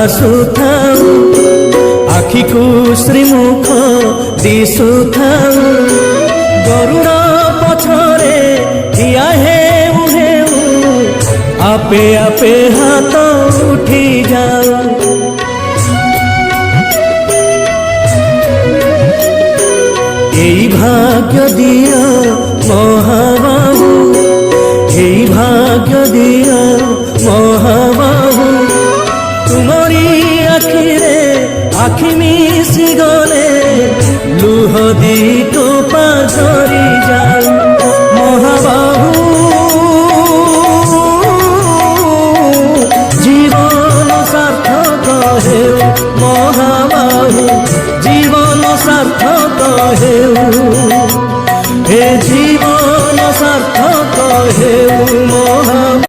ଆସୁଥାଉ ଆଖିକୁ ଶ୍ରୀମୁଖ ଦିଶୁଥାଉ ଗରୁଡ଼ ପଛରେ ଠିଆ ହେଉ ହେଉ ଆପେ ଆପେ ହାତ ଉଠି ଯାଉ। এই ভাগ্য দিও মহাবাহু, এই ভাগ্য দিও মহাবাহু, তুমরি আখিরে আখি